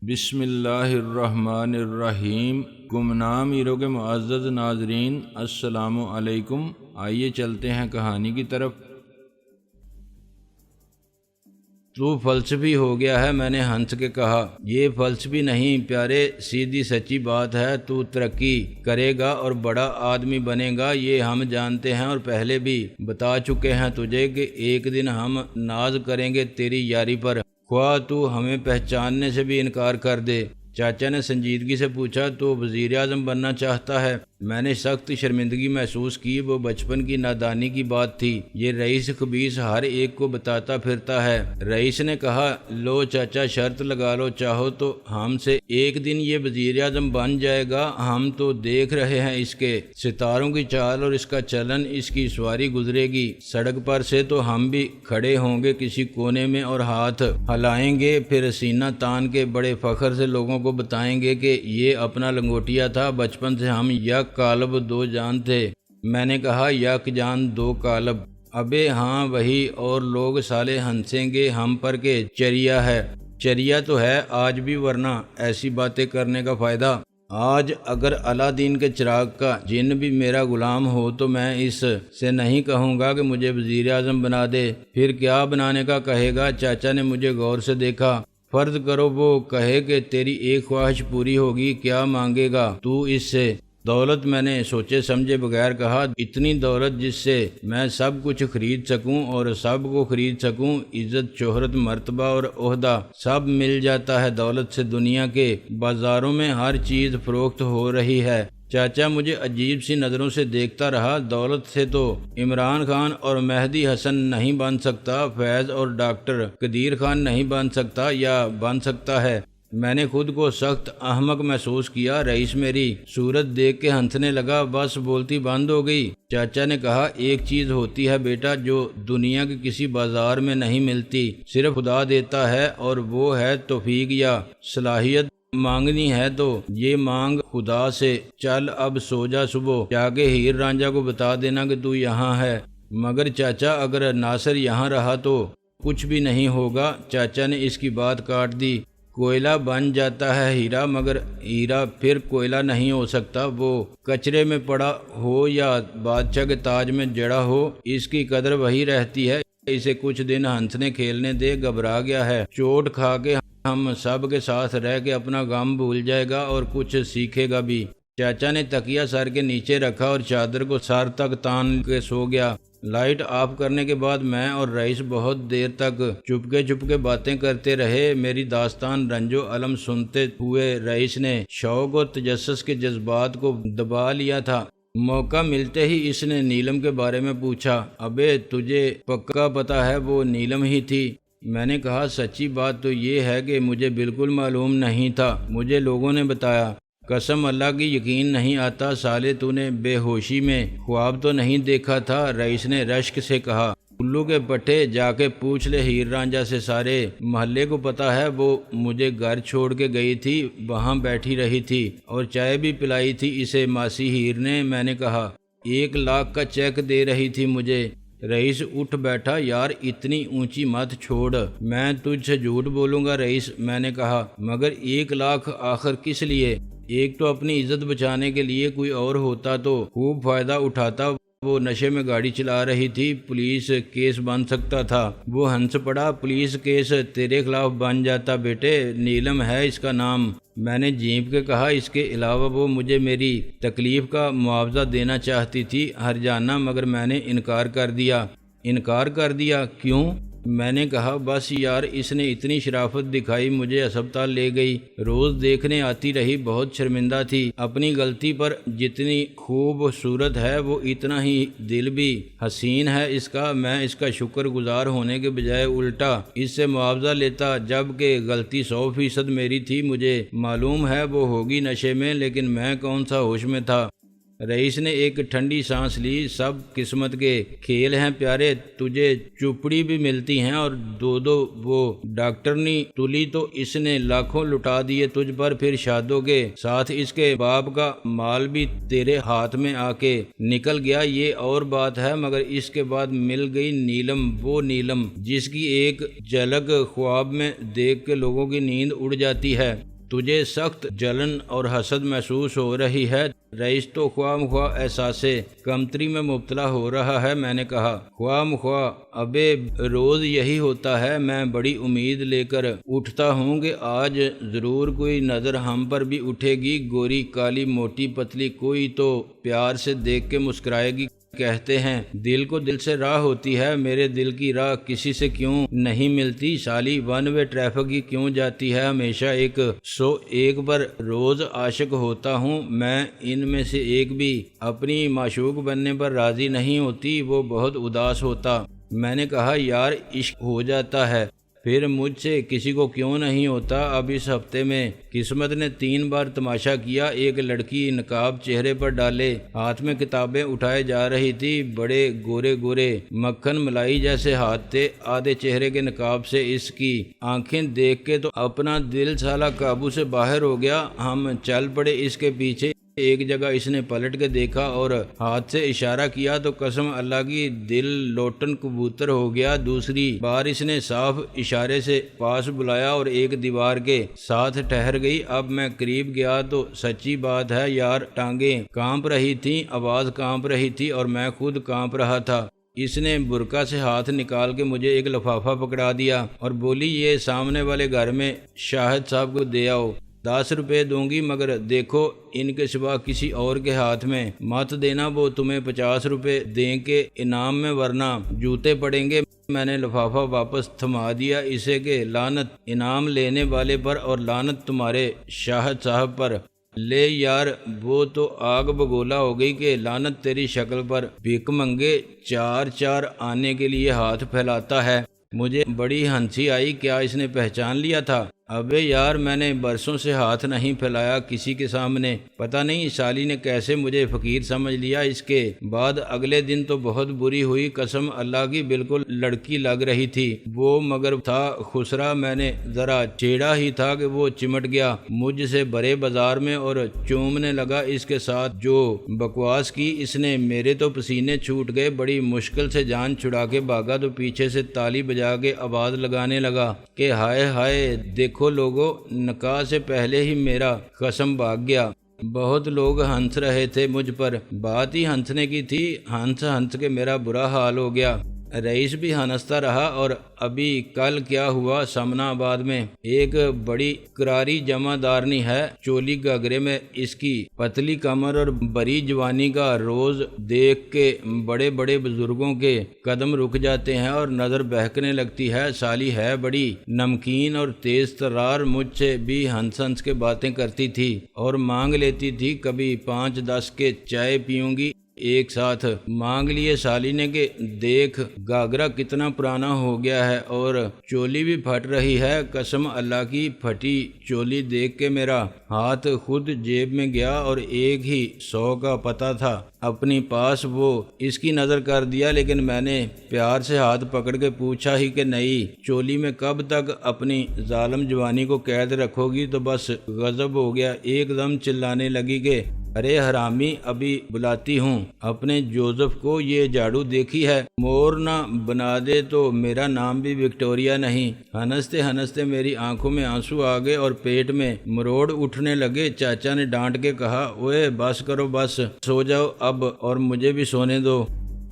بسم اللہ الرحمن الرحیم۔ گمنام ہیرو کے معزز ناظرین، السلام علیکم۔ آئیے چلتے ہیں کہانی کی طرف۔ تو فلسفی ہو گیا ہے، میں نے ہنس کے کہا۔ یہ فلسفی نہیں پیارے، سیدھی سچی بات ہے۔ تو ترقی کرے گا اور بڑا آدمی بنے گا، یہ ہم جانتے ہیں اور پہلے بھی بتا چکے ہیں تجھے کہ ایک دن ہم ناز کریں گے تیری یاری پر، خواہ تو ہمیں پہچاننے سے بھی انکار کر دے۔ چاچا نے سنجیدگی سے پوچھا، تو وزیر اعظم بننا چاہتا ہے؟ میں نے سخت شرمندگی محسوس کی، وہ بچپن کی نادانی کی بات تھی۔ یہ رئیس خبیث ہر ایک کو بتاتا پھرتا ہے۔ رئیس نے کہا، لو چاچا شرط لگا لو، چاہو تو ہم سے ایک دن یہ وزیر اعظم بن جائے گا۔ ہم تو دیکھ رہے ہیں اس کے ستاروں کی چال اور اس کا چلن، اس کی سواری گزرے گی سڑک پر سے تو ہم بھی کھڑے ہوں گے کسی کونے میں اور ہاتھ ہلائیں گے، پھر سینہ تان کے بڑے فخر سے لوگوں کو بتائیں گے کہ یہ اپنا لنگوٹیا تھا، بچپن سے ہم یک کالب دو جان تھے۔ میں نے کہا، یک جان دو کالب؟ ابے ہاں وہی، اور لوگ سالے ہنسیں گے ہم پر کہ چریا ہے۔ چریا تو ہے آج بھی، ورنہ ایسی باتیں کرنے کا فائدہ۔ آج اگر علا دین کے چراغ کا جن بھی میرا غلام ہو تو میں اس سے نہیں کہوں گا کہ مجھے وزیر اعظم بنا دے، پھر کیا بنانے کا کہے گا؟ چاچا نے مجھے غور سے دیکھا۔ فرض کرو وہ کہے کہ تیری ایک خواہش پوری ہوگی، کیا مانگے گا تو اس سے؟ دولت، میں نے سوچے سمجھے بغیر کہا۔ اتنی دولت جس سے میں سب کچھ خرید سکوں اور سب کو خرید سکوں، عزت، شہرت، مرتبہ اور عہدہ سب مل جاتا ہے دولت سے۔ دنیا کے بازاروں میں ہر چیز فروخت ہو رہی ہے۔ چاچا مجھے عجیب سی نظروں سے دیکھتا رہا۔ دولت سے تو عمران خان اور مہدی حسن نہیں بن سکتا، فیض اور ڈاکٹر قدیر خان نہیں بن سکتا، یا بن سکتا ہے؟ میں نے خود کو سخت احمق محسوس کیا۔ رئیس میری صورت دیکھ کے ہنسنے لگا، بس بولتی بند ہو گئی۔ چاچا نے کہا، ایک چیز ہوتی ہے بیٹا جو دنیا کے کسی بازار میں نہیں ملتی، صرف خدا دیتا ہے، اور وہ ہے توفیق یا صلاحیت۔ مانگنی ہے تو یہ مانگ خدا سے، چل اب سو جا، صبح جا کے ہیر رانجھا کو بتا دینا کہ تو یہاں ہے۔ مگر چاچا اگر ناصر یہاں رہا تو کچھ بھی نہیں ہوگا۔ چاچا نے اس کی بات کاٹ دی۔ کوئلہ بن جاتا ہے ہیرا، مگر ہیرا پھر کوئلہ نہیں ہو سکتا۔ وہ کچرے میں پڑا ہو یا بادشاہ کے تاج میں جڑا ہو، اس کی قدر وہی رہتی ہے۔ اسے کچھ دن ہنسنے کھیلنے دے، گھبرا گیا ہے، چوٹ کھا کے ہم سب کے ساتھ رہ کے اپنا غم بھول جائے گا اور کچھ سیکھے گا بھی۔ چاچا نے تکیہ سر کے نیچے رکھا اور چادر کو سر تک تان کے سو گیا۔ لائٹ آف کرنے کے بعد میں اور رئیس بہت دیر تک چپکے باتیں کرتے رہے۔ میری داستان رنج و الم سنتے ہوئے رئیس نے شوق و تجسس کے جذبات کو دبا لیا تھا۔ موقع ملتے ہی اس نے نیلم کے بارے میں پوچھا۔ ابے تجھے پکا پتہ ہے وہ نیلم ہی تھی؟ میں نے کہا، سچی بات تو یہ ہے کہ مجھے بالکل معلوم نہیں تھا، مجھے لوگوں نے بتایا۔ قسم اللہ کی یقین نہیں آتا سالے، تو نے بے ہوشی میں خواب تو نہیں دیکھا تھا؟ رئیس نے رشک سے کہا۔ الو کے پٹھے، جا کے پوچھ لے ہیر رانجھا سے، سارے محلے کو پتا ہے۔ وہ مجھے گھر چھوڑ کے گئی تھی، وہاں بیٹھی رہی تھی اور چائے بھی پلائی تھی اسے ماسی ہیر نے۔ میں نے کہا، 1 لاکھ کا چیک دے رہی تھی مجھے۔ رئیس اٹھ بیٹھا۔ یار اتنی اونچی مت چھوڑ، میں تجھ سے جھوٹ بولوں گا رئیس، میں نے کہا۔ مگر 1 لاکھ آخر کس لیے؟ ایک تو اپنی عزت بچانے کے لیے، کوئی اور ہوتا تو خوب فائدہ اٹھاتا۔ وہ نشے میں گاڑی چلا رہی تھی، پولیس کیس بن سکتا تھا۔ وہ ہنس پڑا۔ پولیس کیس تیرے خلاف بن جاتا بیٹے، نیلم ہے اس کا نام۔ میں نے جھینپ کے کہا، اس کے علاوہ وہ مجھے میری تکلیف کا معاوضہ دینا چاہتی تھی، ہرجانہ، مگر میں نے انکار کر دیا۔ انکار کر دیا؟ کیوں؟ میں نے کہا، بس یار اس نے اتنی شرافت دکھائی، مجھے ہسپتال لے گئی، روز دیکھنے آتی رہی، بہت شرمندہ تھی اپنی غلطی پر۔ جتنی خوبصورت ہے وہ اتنا ہی دل بھی حسین ہے اس کا۔ میں اس کا شکر گزار ہونے کے بجائے الٹا اس سے معاوضہ لیتا، جب کہ غلطی 100% میری تھی۔ مجھے معلوم ہے وہ ہوگی نشے میں، لیکن میں کون سا ہوش میں تھا۔ رئیس نے ایک ٹھنڈی سانس لی۔ سب قسمت کے کھیل ہیں پیارے، تجھے چوپڑی بھی ملتی ہیں اور 2 وہ ڈاکٹرنی تلی تو اس نے لاکھوں لٹا دیے تجھ پر، پھر شادوں کے ساتھ اس کے باپ کا مال بھی تیرے ہاتھ میں آ کے نکل گیا، یہ اور بات ہے۔ مگر اس کے بعد مل گئی نیلم، وہ نیلم جس کی ایک جھلک خواب میں دیکھ کے لوگوں کی نیند اڑ جاتی ہے۔ تجھے سخت جلن اور حسد محسوس ہو رہی ہے۔ رئیس تو خواہ مخواہ احساس کمتری میں مبتلا ہو رہا ہے۔ میں نے کہا خواہ مخواہ ابے روز یہی ہوتا ہے۔ میں بڑی امید لے کر اٹھتا ہوں کہ آج ضرور کوئی نظر ہم پر بھی اٹھے گی، گوری کالی موٹی پتلی، کوئی تو پیار سے دیکھ کے مسکرائے گی۔ کہتے ہیں دل کو دل سے راہ ہوتی ہے، میرے دل کی راہ کسی سے کیوں نہیں ملتی؟ سالی ون وے ٹریفک کی کیوں جاتی ہے؟ ہمیشہ 101 پر روز عاشق ہوتا ہوں میں، ان میں سے ایک بھی اپنی معشوق بننے پر راضی نہیں ہوتی، وہ بہت اداس ہوتا۔ میں نے کہا یار عشق ہو جاتا ہے پھر مجھ سے کسی کو کیوں نہیں ہوتا؟ اب اس ہفتے میں قسمت نے 3 بار تماشا کیا۔ ایک لڑکی نقاب چہرے پر ڈالے ہاتھ میں کتابیں اٹھائے جا رہی تھی، بڑے گورے گورے مکھن ملائی جیسے ہاتھ تھے آدھے چہرے کے نقاب سے۔ اس کی آنکھیں دیکھ کے تو اپنا دل سالہ قابو سے باہر ہو گیا۔ ہم چل پڑے اس کے پیچھے۔ ایک جگہ اس نے پلٹ کے دیکھا اور ہاتھ سے اشارہ کیا تو قسم اللہ کی دل لوٹن کبوتر ہو گیا۔ دوسری بار اس نے صاف اشارے سے پاس بلایا اور ایک دیوار کے ساتھ ٹھہر گئی۔ اب میں قریب گیا تو سچی بات ہے یار، ٹانگیں کانپ رہی تھیں، آواز کانپ رہی تھی اور میں خود کانپ رہا تھا۔ اس نے برقع سے ہاتھ نکال کے مجھے ایک لفافہ پکڑا دیا اور بولی یہ سامنے والے گھر میں شاہد صاحب کو دے آؤ، 10 روپے دوں گی، مگر دیکھو ان کے سوا کسی اور کے ہاتھ میں مت دینا، وہ تمہیں 50 روپے دیں کے انعام میں، ورنہ جوتے پڑیں گے۔ میں نے لفافہ واپس تھما دیا اسے کہ لعنت انعام لینے والے پر اور لعنت تمہارے شاہد صاحب پر۔ لے یار وہ تو آگ بگولا ہو گئی کہ لعنت تیری شکل پر، بھیک منگے 4 آنے کے لیے ہاتھ پھیلاتا ہے۔ مجھے بڑی ہنسی آئی، کیا اس نے پہچان لیا تھا؟ ابے یار میں نے برسوں سے ہاتھ نہیں پھیلایا کسی کے سامنے، پتہ نہیں سالی نے کیسے مجھے فقیر سمجھ لیا۔ اس کے بعد اگلے دن تو بہت بری ہوئی، قسم اللہ کی بالکل لڑکی لگ رہی تھی وہ، مگر تھا خسرا، میں نے ذرا چھیڑا ہی تھا کہ وہ چمٹ گیا مجھ سے بڑے بازار میں اور چومنے لگا۔ اس کے ساتھ جو بکواس کی اس نے، میرے تو پسینے چھوٹ گئے۔ بڑی مشکل سے جان چھڑا کے بھاگا تو پیچھے سے تالی بجا کے آواز لگانے لگا کہ ہائے ہائے دیکھو لوگوں، نکاح سے پہلے ہی میرا قسم بھاگ گیا۔ بہت لوگ ہنس رہے تھے مجھ پر، بات ہی ہنسنے کی تھی، ہنس ہنس کے میرا برا حال ہو گیا۔ رئیس بھی ہنستا رہا۔ اور ابھی کل کیا ہوا، سمنا آباد میں ایک بڑی کراری جمع دارنی ہے، چولی گھگرے میں اس کی پتلی کمر اور بڑی جوانی کا روز دیکھ کے بڑے بڑے بزرگوں کے قدم رک جاتے ہیں اور نظر بہکنے لگتی ہے۔ سالی ہے بڑی نمکین اور تیز ترار، مجھ سے بھی ہنس ہنس کے باتیں کرتی تھی اور مانگ لیتی تھی، کبھی 5-10 کے چائے پیوں گی۔ ایک ساتھ مانگ لیے سالی نے کہ دیکھ گھاگرا کتنا پرانا ہو گیا ہے اور چولی بھی پھٹ رہی ہے۔ قسم اللہ کی پھٹی چولی دیکھ کے میرا ہاتھ خود جیب میں گیا اور ایک ہی 100 کا پتہ تھا اپنی پاس، وہ اس کی نظر کر دیا، لیکن میں نے پیار سے ہاتھ پکڑ کے پوچھا ہی کہ نئی چولی میں کب تک اپنی ظالم جوانی کو قید رکھو گی؟ تو بس غضب ہو گیا، ایک دم چلانے لگی کہ ارے حرامی ابھی بلاتی ہوں اپنے جوزف کو، یہ جھاڑو دیکھی ہے، مور نہ بنا دے تو میرا نام بھی وکٹوریا نہیں۔ ہنستے ہنستے میری آنکھوں میں آنسو آ گئے اور پیٹ میں مروڑ اٹھنے لگے۔ چاچا نے ڈانٹ کے کہا اوئے بس کرو، بس سو جاؤ اب اور مجھے بھی سونے دو۔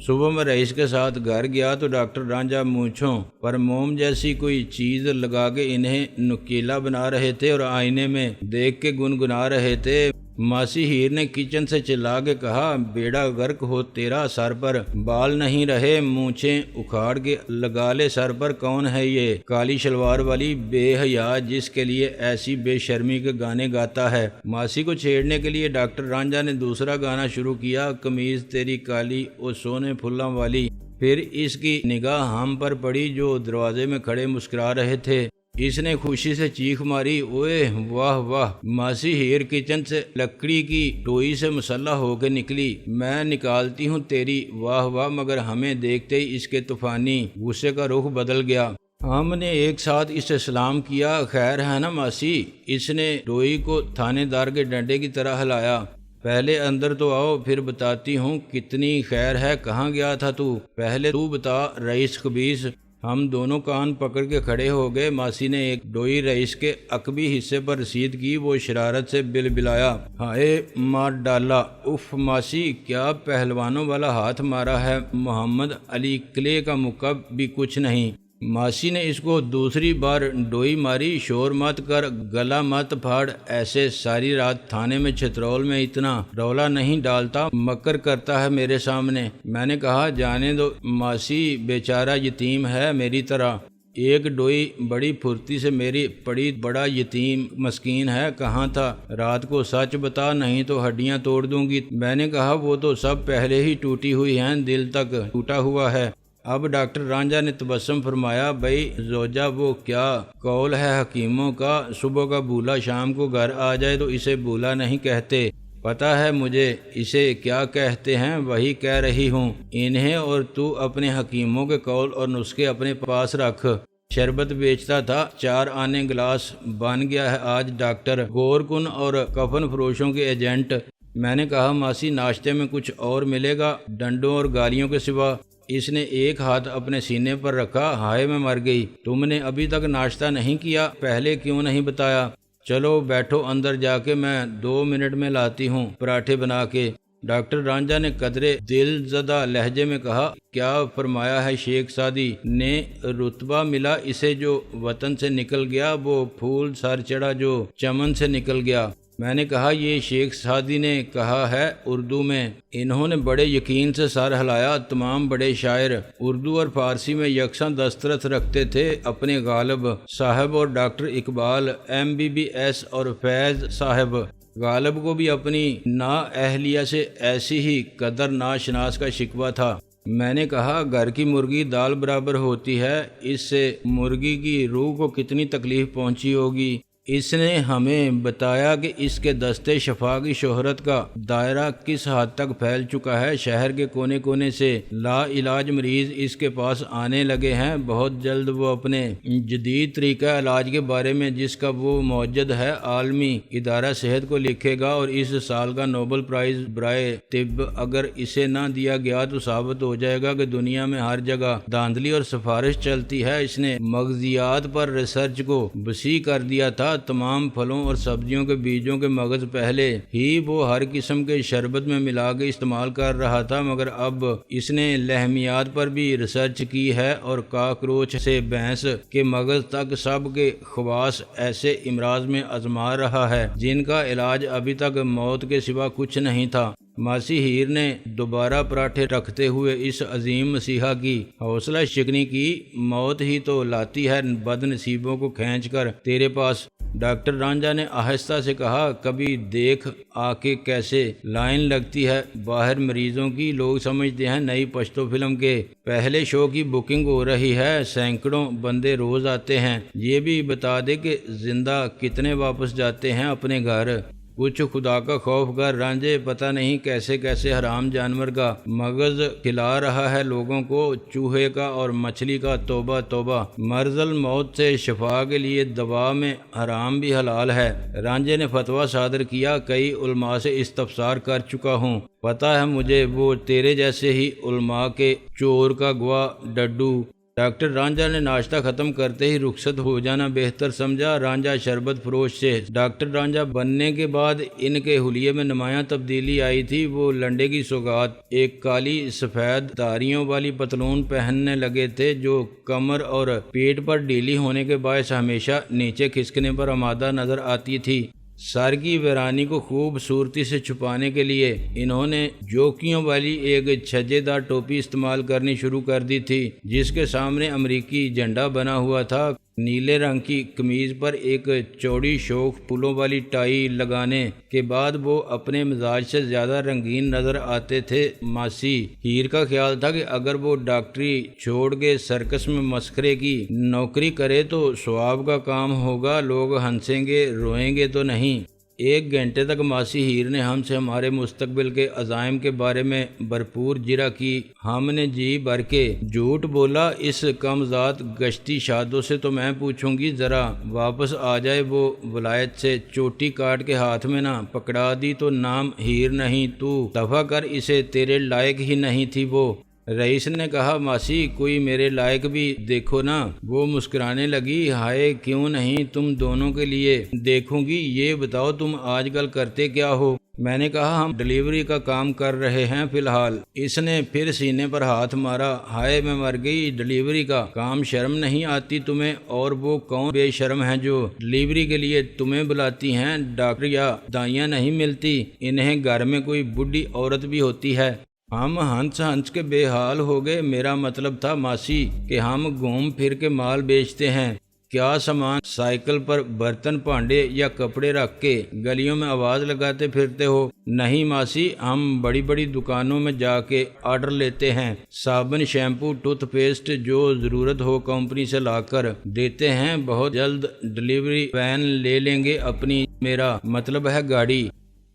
صبح میں رئیس کے ساتھ گھر گیا تو ڈاکٹر رانجھا مونچھوں پر موم جیسی کوئی چیز لگا کے انہیں نکیلا بنا رہے تھے اور آئینے میں دیکھ کے گنگنا رہے تھے۔ ماسی ہیر نے کچن سے چلا کے کہا بیڑا غرق ہو تیرا، سر پر بال نہیں رہے، مونچھیں اکھاڑ کے لگا لے سر پر۔ کون ہے یہ کالی شلوار والی بے حیا جس کے لیے ایسی بے شرمی کے گانے گاتا ہے؟ ماسی کو چھیڑنے کے لیے ڈاکٹر رانجھا نے دوسرا گانا شروع کیا، قمیض تیری کالی او سونے پھلاں والی۔ پھر اس کی نگاہ ہم پر پڑی جو دروازے میں کھڑے مسکرا رہے تھے۔ اس نے خوشی سے چیخ ماری، اوئے واہ واہ! ماسی ہیر کچن سے لکڑی کی ٹوئی سے مسلح ہو کے نکلی۔ میں نکالتی ہوں تیری واہ واہ، مگر ہمیں دیکھتے ہی اس کے طوفانی غصے کا رخ بدل گیا۔ ہم نے ایک ساتھ اس سے سلام کیا، خیر ہے نا ماسی؟ اس نے ٹوئی کو تھانے دار کے ڈنڈے کی طرح ہلایا۔ پہلے اندر تو آؤ، پھر بتاتی ہوں کتنی خیر ہے۔ کہاں گیا تھا تو؟ پہلے تو بتا رئیس خبیث۔ ہم دونوں کان پکڑ کے کھڑے ہو گئے۔ ماسی نے ایک ڈوئی رئیس کے عقبی حصے پر رسید کی۔ وہ شرارت سے بلبلایا، ہائے مار ڈالا! اف ماسی، کیا پہلوانوں والا ہاتھ مارا ہے! محمد علی قلعے کا مکہ بھی کچھ نہیں۔ ماسی نے اس کو دوسری بار ڈوئی ماری۔ شور مت کر، گلا مت پھاڑ، ایسے ساری رات تھانے میں چھترول میں اتنا رولا نہیں ڈالتا، مکر کرتا ہے میرے سامنے۔ میں نے کہا جانے دو ماسی، بیچارہ یتیم ہے میری طرح۔ ایک ڈوئی بڑی پھرتی سے میری پڑی، بڑا یتیم مسکین ہے، کہاں تھا رات کو؟ سچ بتا، نہیں تو ہڈیاں توڑ دوں گی۔ میں نے کہا وہ تو سب پہلے ہی ٹوٹی ہوئی ہیں، دل تک ٹوٹا ہوا ہے۔ اب ڈاکٹر رانجھا نے تبسم فرمایا، بھائی زوجہ، وہ کیا قول ہے حکیموں کا، صبح کا بھولا شام کو گھر آ جائے تو اسے بھولا نہیں کہتے۔ پتہ ہے مجھے اسے کیا کہتے ہیں، وہی کہہ رہی ہوں انہیں، اور تو اپنے حکیموں کے قول اور نسخے اپنے پاس رکھ۔ شربت بیچتا تھا، 4 آنے گلاس بن گیا ہے آج ڈاکٹر۔ غور کن اور کفن فروشوں کے ایجنٹ۔ میں نے کہا ماسی، ناشتے میں کچھ اور ملے گا ڈنڈوں اور گالیوں کے سوا؟ اس نے ایک ہاتھ اپنے سینے پر رکھا، ہائے میں مر گئی، تم نے ابھی تک ناشتہ نہیں کیا، پہلے کیوں نہیں بتایا؟ چلو بیٹھو اندر جا کے، میں 2 منٹ میں لاتی ہوں پراٹھے بنا کے۔ ڈاکٹر رانجھا نے قدرے دل زدہ لہجے میں کہا، کیا فرمایا ہے شیخ سادی نے؟ رتبہ ملا اسے جو وطن سے نکل گیا، وہ پھول سر چڑھا جو چمن سے نکل گیا۔ میں نے کہا یہ شیخ سادی نے کہا ہے اردو میں۔ انہوں نے بڑے یقین سے سر ہلایا۔ تمام بڑے شاعر اردو اور فارسی میں یکساں دسترس رکھتے تھے، اپنے غالب صاحب اور ڈاکٹر اقبال MBBS اور فیض صاحب۔ غالب کو بھی اپنی نااہلیہ سے ایسی ہی قدر ناشناس کا شکوہ تھا۔ میں نے کہا گھر کی مرغی دال برابر ہوتی ہے، اس سے مرغی کی روح کو کتنی تکلیف پہنچی ہوگی۔ اس نے ہمیں بتایا کہ اس کے دستے شفا کی شہرت کا دائرہ کس حد تک پھیل چکا ہے۔ شہر کے کونے کونے سے لا علاج مریض اس کے پاس آنے لگے ہیں۔ بہت جلد وہ اپنے جدید طریقہ علاج کے بارے میں، جس کا وہ موجد ہے، عالمی ادارہ صحت کو لکھے گا، اور اس سال کا نوبل پرائز برائے طب اگر اسے نہ دیا گیا تو ثابت ہو جائے گا کہ دنیا میں ہر جگہ دھاندلی اور سفارش چلتی ہے۔ اس نے مغزیات پر ریسرچ کو وسیع کر دیا تھا۔ تمام پھلوں اور سبزیوں کے بیجوں کے مغز پہلے ہی وہ ہر قسم کے شربت میں ملا کے استعمال کر رہا تھا، مگر اب اس نے لحمیات پر بھی ریسرچ کی ہے، اور کاکروچ سے بھینس کے مغز تک سب کے خواص ایسے امراض میں آزما رہا ہے جن کا علاج ابھی تک موت کے سوا کچھ نہیں تھا۔ ماسی ہیر نے دوبارہ پراٹھے رکھتے ہوئے اس عظیم مسیحا کی حوصلہ شکنی کی، موت ہی تو لاتی ہے بد نصیبوں کو کھینچ کر تیرے پاس۔ ڈاکٹر رانجھا نے آہستہ سے کہا، کبھی دیکھ آ کے کیسے لائن لگتی ہے باہر مریضوں کی، لوگ سمجھتے ہیں نئی پشتو فلم کے پہلے شو کی بکنگ ہو رہی ہے، سینکڑوں بندے روز آتے ہیں۔ یہ بھی بتا دے کہ زندہ کتنے واپس جاتے ہیں اپنے گھر؟ کچھ خدا کا خوف کر رانجھے، پتہ نہیں کیسے کیسے حرام جانور کا مغز کھلا رہا ہے لوگوں کو، چوہے کا اور مچھلی کا۔ توبہ توبہ، مرض الموت سے شفا کے لیے دوا میں حرام بھی حلال ہے۔ رانجھے نے فتویٰ صادر کیا، کئی علماء سے استفسار کر چکا ہوں، پتہ ہے مجھے، وہ تیرے جیسے ہی علماء کے چور کا گواہ ڈڈو۔ ڈاکٹر رانجھا نے ناشتہ ختم کرتے ہی رخصت ہو جانا بہتر سمجھا۔ رانجھا شربت فروش سے ڈاکٹر رانجھا بننے کے بعد ان کے حلیے میں نمایاں تبدیلی آئی تھی۔ وہ لنڈے کی سوغات ایک کالی سفید دھاریوں والی پتلون پہننے لگے تھے، جو کمر اور پیٹ پر ڈھیلی ہونے کے باعث ہمیشہ نیچے کھسکنے پر آمادہ نظر آتی تھی۔ سر کی ویرانی کو خوبصورتی سے چھپانے کے لیے انہوں نے جوکیوں والی ایک چھجے دار ٹوپی استعمال کرنی شروع کر دی تھی، جس کے سامنے امریکی جھنڈا بنا ہوا تھا۔ نیلے رنگ کی قمیض پر ایک چوڑی شوخ پھولوں والی ٹائی لگانے کے بعد وہ اپنے مزاج سے زیادہ رنگین نظر آتے تھے۔ ماسی ہیر کا خیال تھا کہ اگر وہ ڈاکٹری چھوڑ کے سرکس میں مسخرے کی نوکری کرے تو ثواب کا کام ہوگا، لوگ ہنسیں گے، روئیں گے تو نہیں۔ 1 گھنٹے تک ماسی ہیر نے ہم سے ہمارے مستقبل کے عزائم کے بارے میں بھرپور جرح کی۔ ہم نے جی بھر کے جھوٹ بولا، اس کم ذات گشتی شادوں سے تو میں پوچھوں گی، ذرا واپس آ جائے وہ ولایت سے، چوٹی کاٹ کے ہاتھ میں نہ پکڑا دی تو نام ہیر نہیں، تو دفع کر، اسے تیرے لائق ہی نہیں تھی وہ۔ رئیس نے کہا ماسی کوئی میرے لائق بھی دیکھو نا۔ وہ مسکرانے لگی، ہائے کیوں نہیں، تم دونوں کے لیے دیکھوں گی۔ یہ بتاؤ تم آج کل کرتے کیا ہو؟ میں نے کہا ہم ڈلیوری کا کام کر رہے ہیں فی الحال۔ اس نے پھر سینے پر ہاتھ مارا، ہائے میں مر گئی، ڈلیوری کا کام شرم نہیں آتی تمہیں؟ اور وہ کون بے شرم ہیں جو ڈلیوری کے لیے تمہیں بلاتی ہیں؟ ڈاکٹر یا دائیاں نہیں ملتی انہیں؟ گھر میں کوئی بڈھی عورت بھی ہوتی ہے۔ ہم ہنس ہنس کے بے حال ہو گئے۔ میرا مطلب تھا ماسی کہ ہم گھوم پھر کے مال بیچتے ہیں، کیا سامان سائیکل پر برتن بھانڈے یا کپڑے رکھ کے گلیوں میں آواز لگاتے پھرتے ہو؟ نہیں ماسی، ہم بڑی بڑی دکانوں میں جا کے آرڈر لیتے ہیں، صابن، شیمپو، ٹوتھ پیسٹ جو ضرورت ہو کمپنی سے لا کر دیتے ہیں۔ بہت جلد ڈلیوری وین لے لیں گے اپنی، میرا مطلب ہے گاڑی۔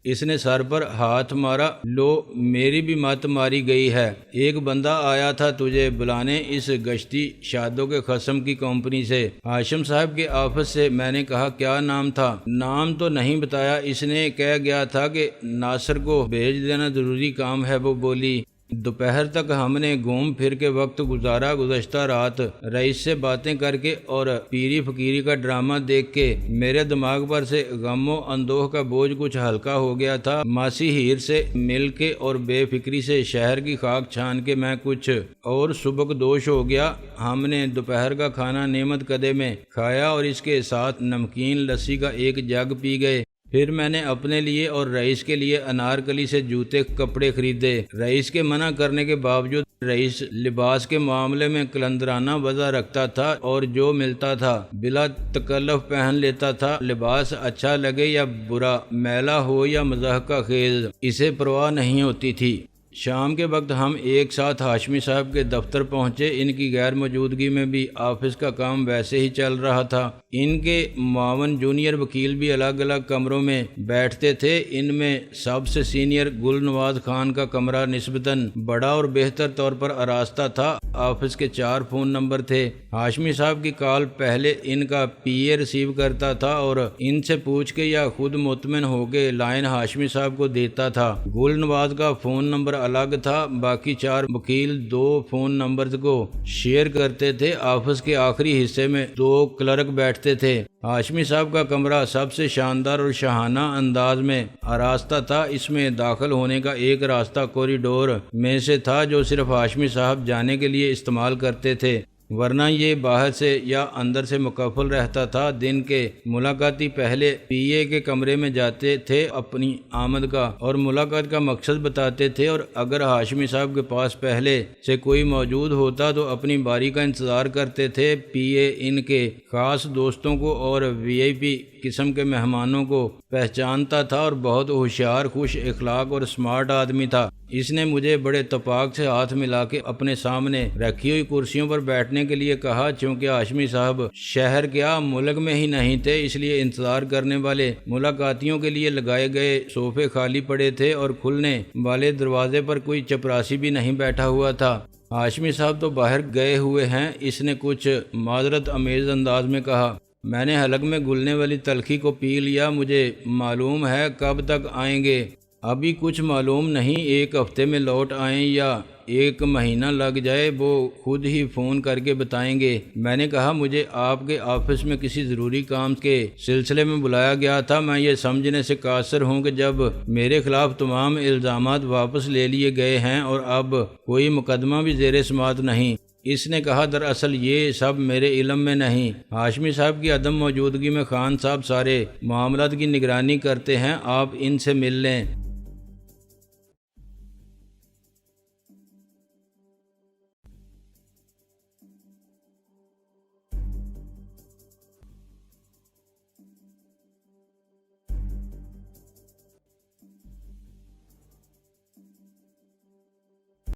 اس نے سر پر ہاتھ مارا، لو میری بھی مت ماری گئی ہے۔ ایک بندہ آیا تھا تجھے بلانے اس گشتی شادوں کے قسم کی کمپنی سے، ہاشم صاحب کے آفس سے۔ میں نے کہا کیا نام تھا؟ نام تو نہیں بتایا، اس نے کہہ گیا تھا کہ ناصر کو بھیج دینا، ضروری کام ہے۔ وہ بولی۔ دوپہر تک ہم نے گھوم پھر کے وقت گزارا۔ گزشتہ رات رئیس سے باتیں کر کے اور پیری فقیری کا ڈرامہ دیکھ کے میرے دماغ پر سے غم و اندوہ کا بوجھ کچھ ہلکا ہو گیا تھا۔ ماسی ہیر سے مل کے اور بے فکری سے شہر کی خاک چھان کے میں کچھ اور سبک دوش ہو گیا۔ ہم نے دوپہر کا کھانا نعمت قدے میں کھایا اور اس کے ساتھ نمکین لسی کا ایک جگ پی گئے۔ پھر میں نے اپنے لیے اور رئیس کے لیے انارکلی سے جوتے کپڑے خریدے۔ رئیس کے منع کرنے کے باوجود رئیس لباس کے معاملے میں قلندرانہ وضع رکھتا تھا اور جو ملتا تھا بلا تکلف پہن لیتا تھا۔ لباس اچھا لگے یا برا، میلا ہو یا مضحکہ خیز، اسے پرواہ نہیں ہوتی تھی۔ شام کے وقت ہم ایک ساتھ ہاشمی صاحب کے دفتر پہنچے۔ ان کی غیر موجودگی میں بھی آفس کا کام ویسے ہی چل رہا تھا۔ ان کے معاون جونیئر وکیل بھی الگ الگ کمروں میں بیٹھتے تھے۔ ان میں سب سے سینئر گل نواز خان کا کمرہ نسبتاً بڑا اور بہتر طور پر آراستہ تھا۔ آفس کے 4 فون نمبر تھے۔ ہاشمی صاحب کی کال پہلے ان کا پی اے ریسیو کرتا تھا اور ان سے پوچھ کے یا خود مطمئن ہو کے لائن ہاشمی صاحب کو دیتا تھا۔ گل نواز کا فون نمبر الگ تھا۔ باقی 4 وکیل 2 فون نمبرز کو شیئر کرتے تھے۔ آفس کے آخری حصے میں 2 کلرک بیٹھتے تھے۔ ہاشمی صاحب کا کمرہ سب سے شاندار اور شاہانہ انداز میں آراستہ تھا۔ اس میں داخل ہونے کا ایک راستہ کوریڈور میں سے تھا جو صرف ہاشمی صاحب جانے کے لیے استعمال کرتے تھے، ورنہ یہ باہر سے یا اندر سے مقفل رہتا تھا۔ دن کے ملاقاتی پہلے پی اے کے کمرے میں جاتے تھے، اپنی آمد کا اور ملاقات کا مقصد بتاتے تھے، اور اگر ہاشمی صاحب کے پاس پہلے سے کوئی موجود ہوتا تو اپنی باری کا انتظار کرتے تھے۔ پی اے ان کے خاص دوستوں کو اور وی آئی پی قسم کے مہمانوں کو پہچانتا تھا اور بہت ہوشیار، خوش اخلاق اور سمارٹ آدمی تھا۔ اس نے مجھے بڑے اتفاق سے ہاتھ ملا کے اپنے سامنے رکھی ہوئی کرسیوں پر بیٹھنے کے لیے کہا۔ چونکہ ہاشمی صاحب شہر کیا ملک میں ہی نہیں تھے، اس لیے انتظار کرنے والے ملاقاتیوں کے لیے لگائے گئے صوفے خالی پڑے تھے اور کھلنے والے دروازے پر کوئی چپراسی بھی نہیں بیٹھا ہوا تھا۔ ہاشمی صاحب تو باہر گئے ہوئے ہیں، اس نے کچھ معذرت آمیز انداز میں کہا۔ میں نے حلق میں گھلنے والی تلخی کو پی لیا۔ مجھے معلوم ہے کب تک آئیں گے؟ ابھی کچھ معلوم نہیں، 1 ہفتے میں لوٹ آئیں یا 1 مہینہ لگ جائے، وہ خود ہی فون کر کے بتائیں گے۔ میں نے کہا مجھے آپ کے آفس میں کسی ضروری کام کے سلسلے میں بلایا گیا تھا۔ میں یہ سمجھنے سے قاصر ہوں کہ جب میرے خلاف تمام الزامات واپس لے لیے گئے ہیں اور اب کوئی مقدمہ بھی زیر سماعت نہیں۔ اس نے کہا دراصل یہ سب میرے علم میں نہیں۔ ہاشمی صاحب کی عدم موجودگی میں خان صاحب سارے معاملات کی نگرانی کرتے ہیں، آپ ان سے مل لیں۔